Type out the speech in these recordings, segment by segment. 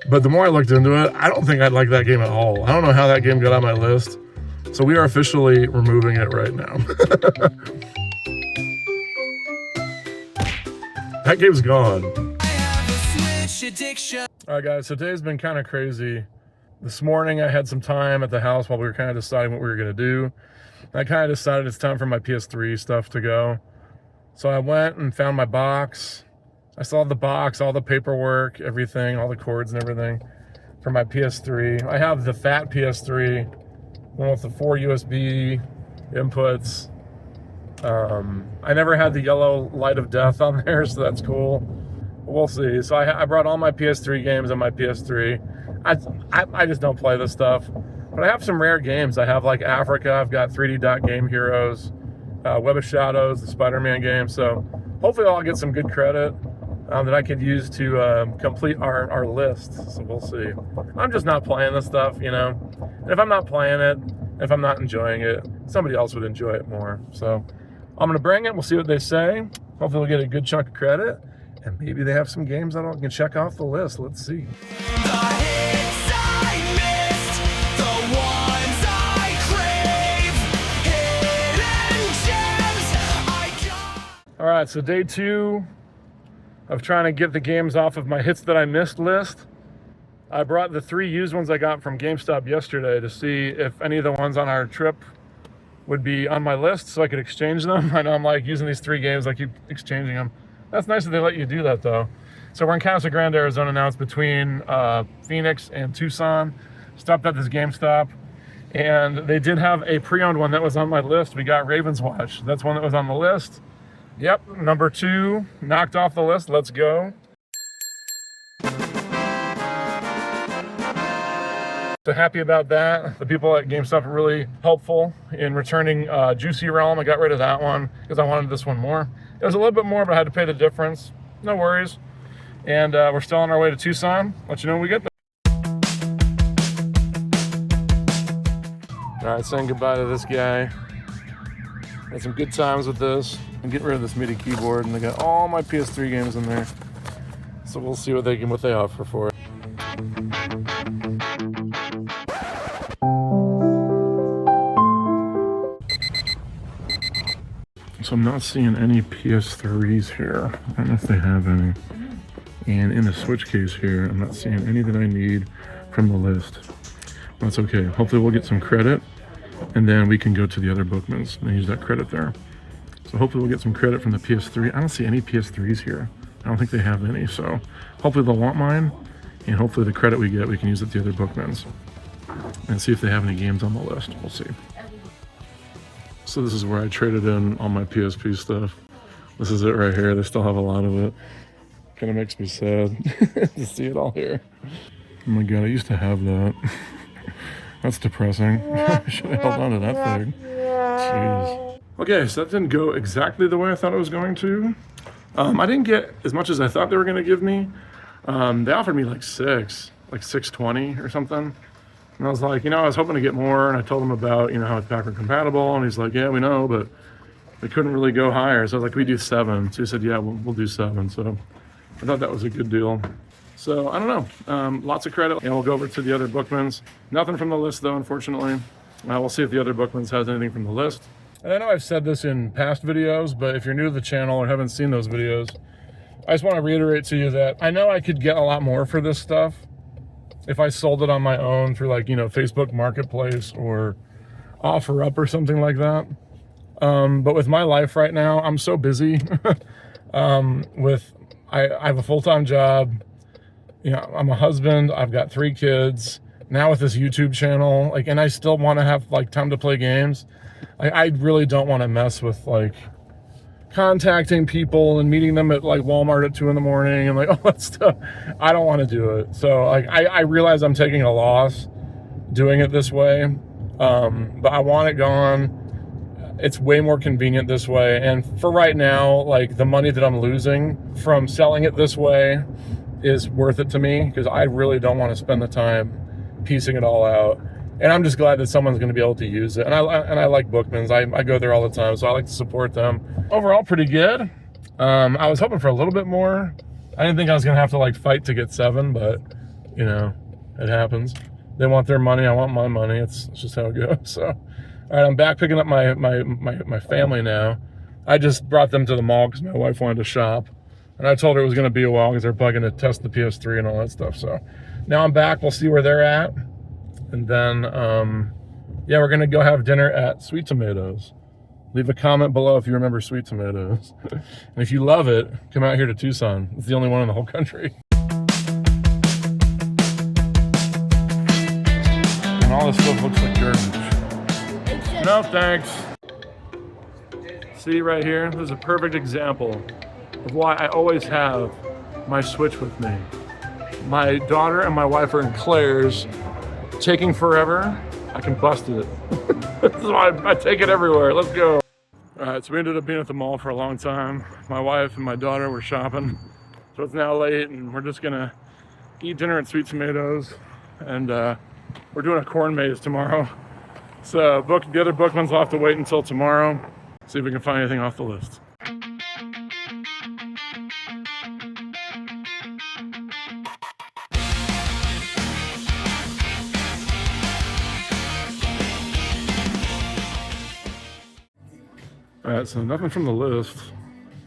But the more I looked into it, I don't think I'd like that game at all. I don't know how that game got on my list. So we are officially removing it right now. That game's gone. All right, guys, so today's been kind of crazy. This morning I had some time at the house while we were kind of deciding what we were going to do. I kind of decided it's time for my PS3 stuff to go. So I went and found my box. I saw the box, all the paperwork, everything, all the cords and everything for my PS3. I have the fat PS3, one with the 4 USB inputs. I never had the yellow light of death on there, so that's cool. We'll see. So I brought all my PS3 games on my PS3. I just don't play this stuff. But I have some rare games. I have like Africa. I've got 3D Dot Game Heroes, Web of Shadows, the Spider-Man game. So hopefully I'll get some good credit that I could use to complete our list. So we'll see. I'm just not playing this stuff, you know. And if I'm not playing it, if I'm not enjoying it, somebody else would enjoy it more. So I'm going to bring it. We'll see what they say. Hopefully we'll get a good chunk of credit. And maybe they have some games that I can check off the list. Let's see. All right, so day 2 of trying to get the games off of my hits that I missed list. I brought the 3 used ones I got from GameStop yesterday to see if any of the ones on our trip would be on my list so I could exchange them. I know I'm like using these 3 games, I keep exchanging them. That's nice that they let you do that though. So we're in Casa Grande, Arizona now. It's between Phoenix and Tucson. Stopped at this GameStop and they did have a pre-owned one that was on my list. We got Ravenswatch. That's one that was on the list. Yep, number 2, knocked off the list. Let's go. So happy about that. The people at GameStop are really helpful in returning Juicy Realm. I got rid of that one because I wanted this one more. It was a little bit more, but I had to pay the difference. No worries. And we're still on our way to Tucson. Let you know when we get there. All right, saying goodbye to this guy. Had some good times with this. I'm getting rid of this MIDI keyboard, and they got all my PS3 games in there. So we'll see what they offer for it. So I'm not seeing any PS3s here. I don't know if they have any. And in the Switch case here, I'm not seeing any that I need from the list. That's okay. Hopefully we'll get some credit, and then we can go to the other Bookmans and use that credit there. So hopefully we'll get some credit from the PS3. I don't see any PS3s here. I don't think they have any. So hopefully they'll want mine, and hopefully the credit we get, we can use at the other Bookmans and see if they have any games on the list. We'll see. So this is where I traded in all my PSP stuff. This is it right here. They still have a lot of it. Kind of makes me sad to see it all here. Oh my God, I used to have that. That's depressing. I should have held on to that thing. Jeez. Okay, so that didn't go exactly the way I thought it was going to. I didn't get as much as I thought they were going to give me. They offered me like 620 or something. And I was like, you know, I was hoping to get more. And I told him about, you know, how it's backward compatible. And he's like, yeah, we know, but we couldn't really go higher. So I was like, we do 7. So he said, yeah, we'll do 7. So I thought that was a good deal. So I don't know, lots of credit. And we'll go over to the other Bookmans. Nothing from the list though, unfortunately. We'll see if the other Bookmans has anything from the list. And I know I've said this in past videos, but if you're new to the channel or haven't seen those videos, I just want to reiterate to you that I know I could get a lot more for this stuff if I sold it on my own through like, you know, Facebook Marketplace or OfferUp or something like that. But with my life right now, I'm so busy. I have a full-time job. You know, I'm a husband. I've got 3 kids. Now with this YouTube channel, like, and I still want to have like time to play games. I really don't want to mess with like contacting people and meeting them at like Walmart at 2 in the morning and like all that stuff. I don't want to do it. So like I realize I'm taking a loss doing it this way, but I want it gone. It's way more convenient this way. And for right now, like the money that I'm losing from selling it this way is worth it to me because I really don't want to spend the time piecing it all out. And I'm just glad that someone's going to be able to use it. And I like Bookmans. I go there all the time, so I like to support them. Overall, pretty good. I was hoping for a little bit more. I didn't think I was going to have to like fight to get 7, but you know, it happens. They want their money, I want my money. It's just how it goes. So, all right, I'm back picking up my family now. I just brought them to the mall because my wife wanted to shop. And I told her it was going to be a while because they're bugging to test the PS3 and all that stuff. So now I'm back. We'll see where they're at. And then, yeah, we're going to go have dinner at Sweet Tomatoes. Leave a comment below if you remember Sweet Tomatoes. And if you love it, come out here to Tucson. It's the only one in the whole country. And all this stuff looks like garbage. No, thanks. See right here? This is a perfect example of why I always have my Switch with me. My daughter and my wife are in Claire's, taking forever. I can bust it. This is why I take it everywhere. Let's go. All right, so we ended up being at the mall for a long time. My wife and my daughter were shopping. So it's now late and we're just gonna eat dinner at Sweet Tomatoes. And we're doing a corn maze tomorrow. So the other bookmans will have to wait until tomorrow. See if we can find anything off the list. All right, so nothing from the list.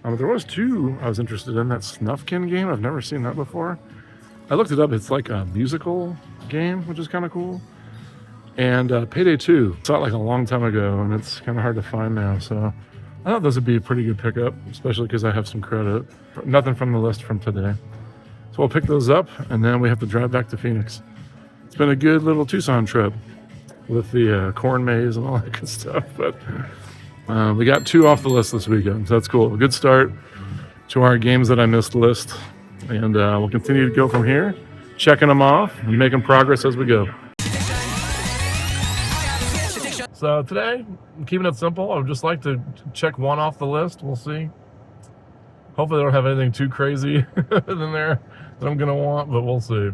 There was two I was interested in. That Snufkin game, I've never seen that before. I looked it up, it's like a musical game, which is kind of cool. And Payday 2, saw it like a long time ago, and it's kind of hard to find now. So I thought this would be a pretty good pickup, especially because I have some credit. Nothing from the list from today. So we'll pick those up, and then we have to drive back to Phoenix. It's been a good little Tucson trip with the corn maze and all that good stuff. But we got 2 off the list this weekend, so that's cool. A good start to our games that I missed list. And we'll continue to go from here, checking them off and making progress as we go. So today, I'm keeping it simple. I would just like to check one off the list. We'll see. Hopefully they don't have anything too crazy in there that I'm gonna want, but we'll see.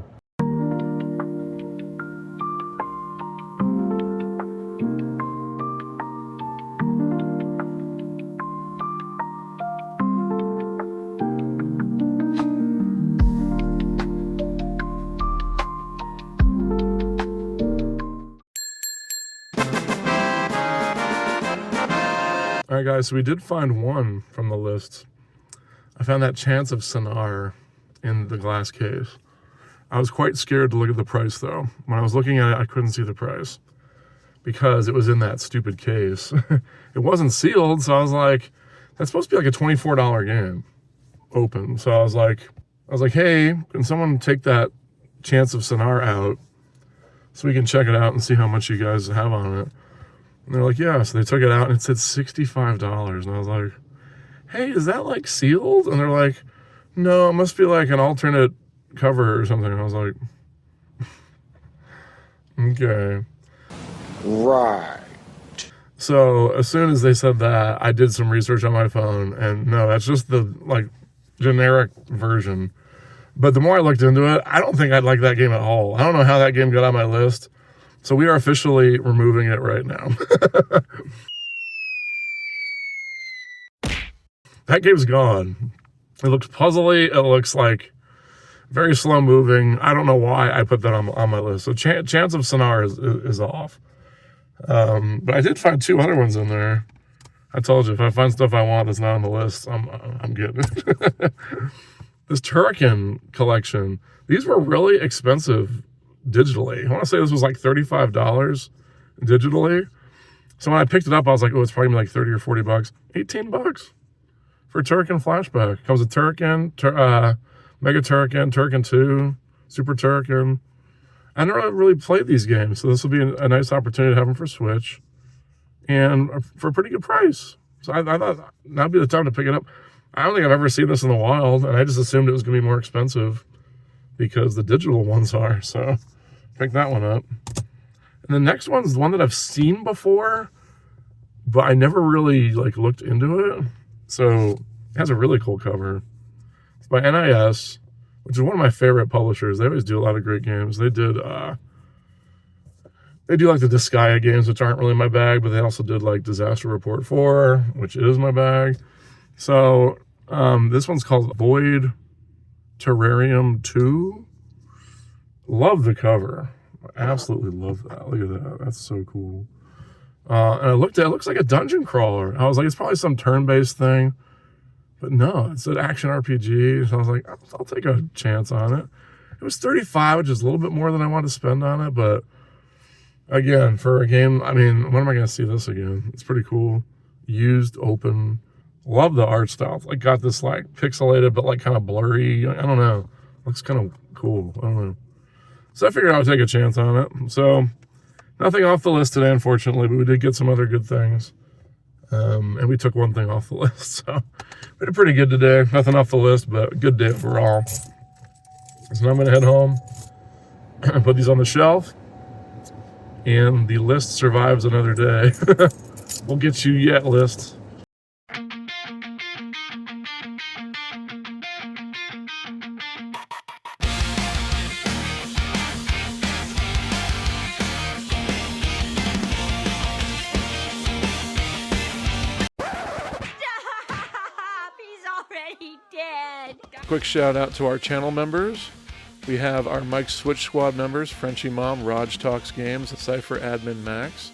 All right, guys, so we did find one from the list. I found that Chants of Sennaar in the glass case. I was quite scared to look at the price, though. When I was looking at it, I couldn't see the price because it was in that stupid case. It wasn't sealed, so I was like, that's supposed to be like a $24 game open. So I was like, hey, can someone take that Chants of Sennaar out so we can check it out and see how much you guys have on it? And they're like, yeah. So they took it out and it said $65. And I was like, hey, is that like sealed? And they're like, no, it must be like an alternate cover or something. And I was like, okay. Right. So as soon as they said that, I did some research on my phone, and no, that's just the like generic version. But the more I looked into it, I don't think I'd like that game at all. I don't know how that game got on my list. So we are officially removing it right now. That game's gone. It looks puzzly. It looks like very slow moving. I don't know why I put that on my list. So Chants of Sennaar is off. But I did find 2 other ones in there. I told you, if I find stuff I want that's not on the list, I'm getting it. This Turrican collection, these were really expensive digitally. I want to say this was like $35 digitally. So when I picked it up, I was like, oh, it's probably like 30 or 40 bucks. 18 bucks for Turrican Flashback. Comes with Turrican, Mega Turrican, Turrican 2, Super Turrican. I never really played these games, so this will be a nice opportunity to have them for Switch and for a pretty good price. So I thought that'd be the time to pick it up. I don't think I've ever seen this in the wild, and I just assumed it was going to be more expensive because the digital ones are. So pick that one up. And the next one's the one that I've seen before, but I never really like looked into it. So it has a really cool cover. It's by NIS, which is one of my favorite publishers. They always do a lot of great games. They do like the Disgaea games, which aren't really my bag, but they also did like Disaster Report 4, which is my bag. So this one's called Void Terrarium 2. Love the cover. I absolutely love that. Look at that. That's so cool. And I looked at it, looks like a dungeon crawler. I was like, it's probably some turn-based thing. But no, it's an action RPG. So I was like, I'll take a chance on it. It was $35, which is a little bit more than I wanted to spend on it. But again, for a game, I mean, when am I going to see this again? It's pretty cool. Used, open. Love the art style. Like, got this like pixelated, but like kind of blurry. I don't know. Looks kind of cool. I don't know. So I figured I would take a chance on it. So nothing off the list today, unfortunately, but we did get some other good things. And we took one thing off the list. So we did pretty good today. Nothing off the list, but a good day overall. So now I'm going to head home and put these on the shelf. And the list survives another day. We'll get you yet, list. Quick shout out to our channel members. We have our Mike's Switch Squad members, Frenchie Mom, Raj Talks Games, Cypher Admin Max.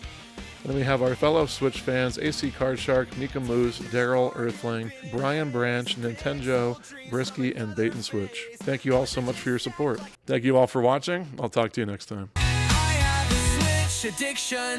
And then we have our fellow Switch fans, AC Card Shark, Mika Moose, Daryl Earthling, Brian Branch, Nintendo, Brisky, and Bait and Switch. Thank you all so much for your support. Thank you all for watching. I'll talk to you next time. I have a Switch addiction.